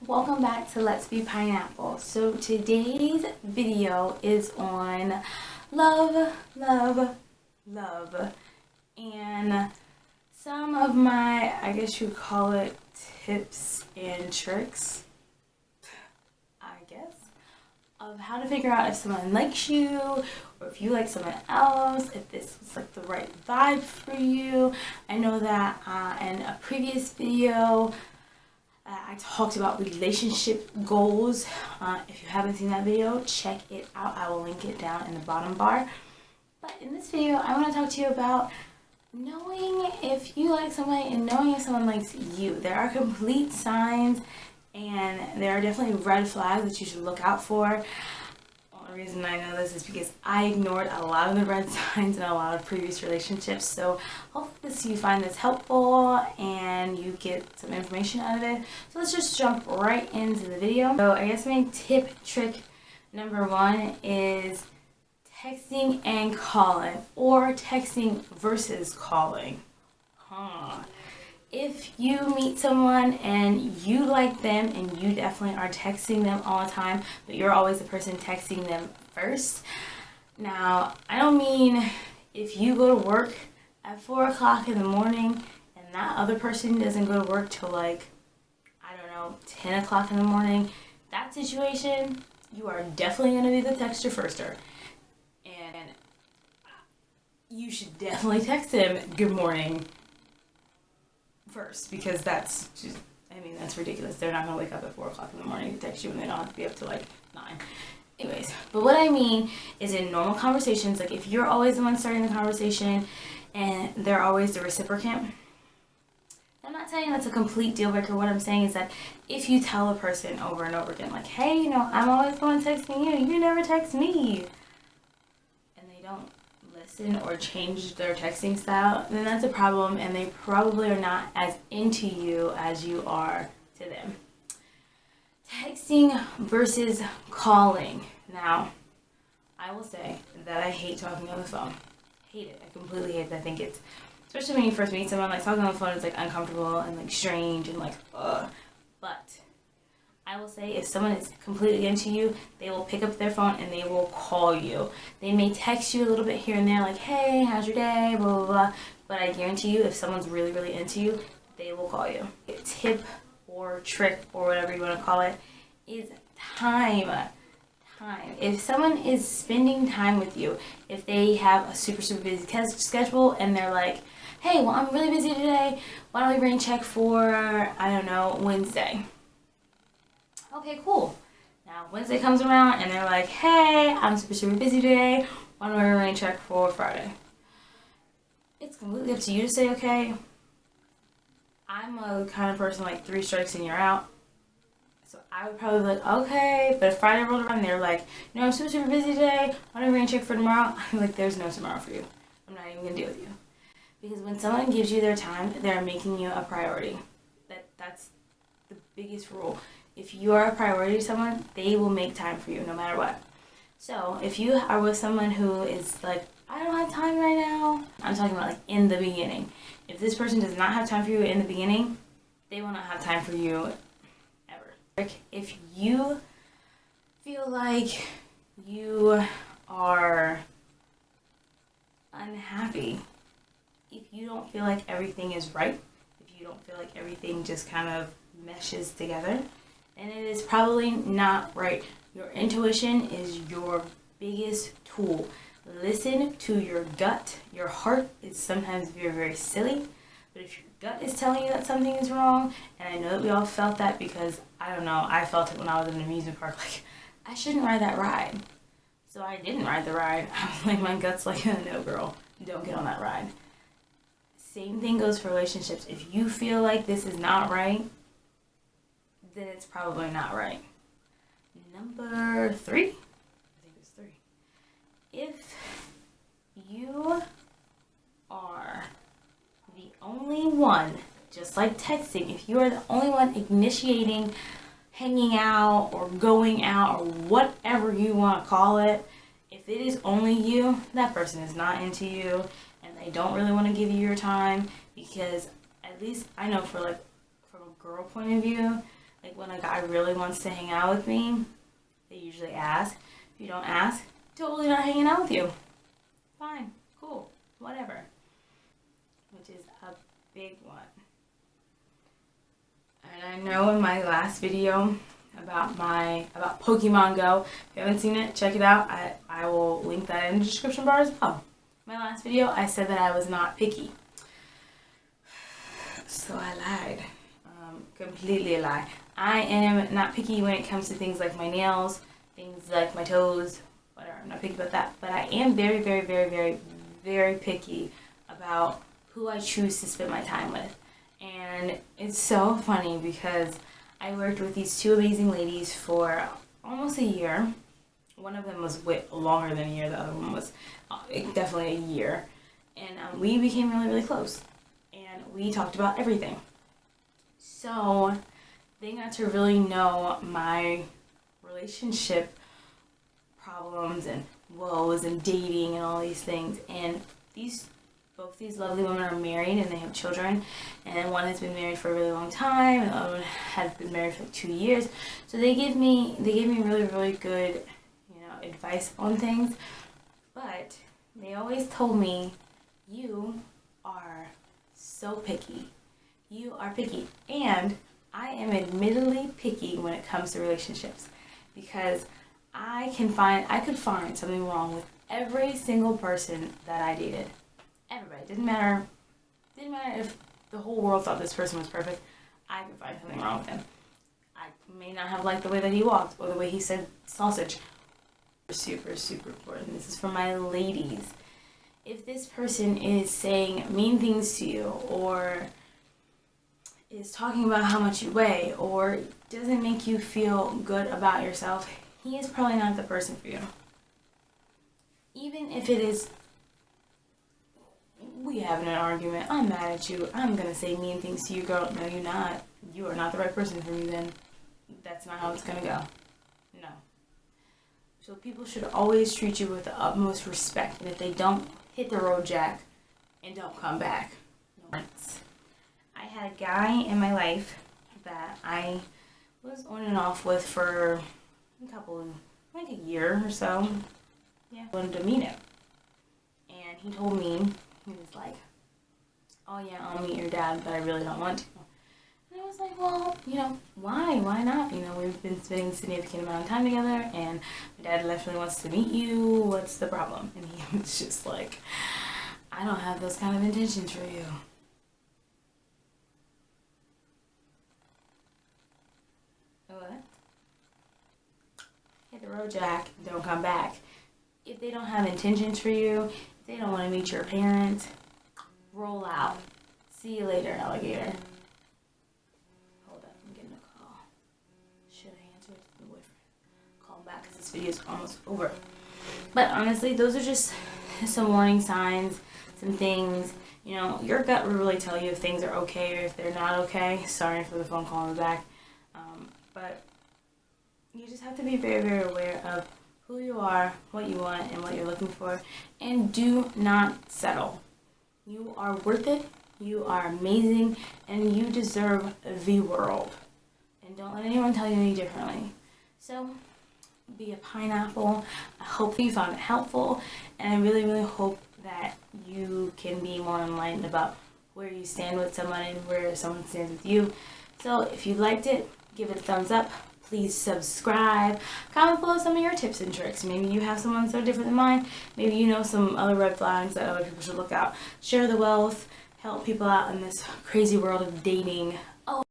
Welcome back to Let's Be Pineapple. So today's video is on love, and some of my, I guess you would call it, tips and tricks, I guess, of how to figure out if someone likes you or if you like someone else, if this was like the right vibe for you. I know that in a previous video I talked about relationship goals. If you haven't seen that video, check it out. I will link it down in the bottom bar. But in this video, I want to talk to you about knowing if you like somebody and knowing if someone likes you. There are complete signs and there are definitely red flags that you should look out for. The reason I know this is because I ignored a lot of the red signs in a lot of previous relationships. So hopefully you find this helpful and you get some information out of it. So let's just jump right into the video. So I guess my trick number one is texting and calling, or texting versus calling. If you meet someone and you like them and you definitely are texting them all the time, but you're always the person texting them first. Now, I don't mean if you go to work at 4 o'clock in the morning and that other person doesn't go to work till like, I don't know, 10 o'clock in the morning. That situation, you are definitely going to be the texter firster. And you should definitely text him good morning first, because that's just, that's ridiculous. They're not going to wake up at 4 o'clock in the morning to text you when they don't have to be up to like 9. Anyways, but what I mean is in normal conversations, like if you're always the one starting the conversation and they're always the reciprocant, I'm not saying that's a complete deal breaker. What I'm saying is that if you tell a person over and over again, like, hey, I'm always the one texting you, you never text me, and they don't listen or change their texting style, then that's a problem, and they probably are not as into you as you are to them. Texting versus calling. Now, I will say that I hate talking on the phone. Hate it. I completely hate it. I think it's, especially when you first meet someone, like talking on the phone is like uncomfortable and like strange and like ugh. But I will say if someone is completely into you, they will pick up their phone and they will call you. They may text you a little bit here and there like, hey, how's your day, blah, blah, blah. But I guarantee you, if someone's really, really into you, they will call you. A tip or trick or whatever you want to call it is time. If someone is spending time with you, if they have a super, super busy schedule and they're like, hey, well, I'm really busy today, why don't we rain check for, I don't know, Wednesday? Okay, cool. Now, Wednesday comes around and they're like, hey, I'm super, super busy today. Why don't we rain check for Friday? It's completely up to you to say, okay. I'm a kind of person like 3 strikes and you're out. So I would probably be like, okay. But if Friday rolled around and they're like, I'm super, super busy today. Why don't we rain check for tomorrow? I'm like, there's no tomorrow for you. I'm not even going to deal with you. Because when someone gives you their time, they're making you a priority. That's the biggest rule. If you are a priority to someone, they will make time for you no matter what. So if you are with someone who is like, I don't have time right now, I'm talking about like in the beginning. If this person does not have time for you in the beginning, they will not have time for you ever. If you feel like you are unhappy, if you don't feel like everything is right, if you don't feel like everything just kind of meshes together, and it is probably not right. Your intuition is your biggest tool. Listen to your gut. Your heart is sometimes very, very silly, but if your gut is telling you that something is wrong, and I know that we all felt that because, I don't know, I felt it when I was in an amusement park, like, I shouldn't ride that ride. So I didn't ride the ride. I was like, my gut's like, no girl, don't get on that ride. Same thing goes for relationships. If you feel like this is not right, then it's probably not right. Number 3? I think it's 3. If you are the only one, just like texting, if you are the only one initiating hanging out or going out or whatever you want to call it, if it is only you, that person is not into you and they don't really want to give you your time, because at least I know from a girl point of view, Like when a guy really wants to hang out with me, they usually ask. If you don't ask, totally not hanging out with you. Fine, cool, whatever. Which is a big one. And I know in my last video about Pokemon Go, if you haven't seen it, check it out. I will link that in the description bar as well. My last video, I said that I was not picky. So I lied. Completely a lie. I am not picky when it comes to things like my nails, things like my toes, whatever. I'm not picky about that. But I am very, very, very, very, very picky about who I choose to spend my time with. And it's so funny because I worked with these two amazing ladies for almost a year. One of them was way longer than a year. The other one was definitely a year. And we became really, really close. And we talked about everything. So they got to really know my relationship problems and woes and dating and all these things. And both these lovely women are married and they have children. And one has been married for a really long time and the other one has been married for like 2 years. So they gave me really, really good, advice on things. But they always told me, you are so picky. You are picky. And I am admittedly picky when it comes to relationships because I could find something wrong with every single person that I dated. Everybody. Didn't matter if the whole world thought this person was perfect. I could find something wrong with him. I may not have liked the way that he walked or the way he said sausage. Super, super important. This is for my ladies. If this person is saying mean things to you or is talking about how much you weigh or doesn't make you feel good about yourself, he is probably not the person for you. Even if it is, we having an argument, I'm mad at you, I'm going to say mean things to you, girl. No, you're not. You are not the right person for me then. That's not how it's going to go. No. So people should always treat you with the utmost respect. And if they don't, hit the road, Jack, and don't come back. I had a guy in my life that I was on and off with for a year or so. Yeah. I wanted to meet him. And he told me, he was like, oh yeah, I'll meet your dad, but I really don't want to. And I was like, well, why? Why not? We've been spending a significant amount of time together, and my dad definitely wants to meet you. What's the problem? And he was just like, I don't have those kind of intentions for you. What? Hit the road, Jack. Don't come back. If they don't have intentions for you, if they don't want to meet your parents, roll out. See you later, alligator. Hold up, I'm getting a call. Should I answer it to the boyfriend? Call him back because this video is almost over. But honestly, those are just some warning signs, some things. Your gut will really tell you if things are okay or if they're not okay. Sorry for the phone call in the back. But you just have to be very, very aware of who you are, what you want, and what you're looking for. And do not settle. You are worth it. You are amazing. And you deserve the world. And don't let anyone tell you any differently. So, be a pineapple. I hope you found it helpful. And I really, really hope that you can be more enlightened about where you stand with someone and where someone stands with you. So, if you liked it, give it a thumbs up. Please subscribe. Comment below some of your tips and tricks. Maybe you have someone so different than mine. Maybe you know some other red flags that other people should look out. Share the wealth. Help people out in this crazy world of dating. Oh.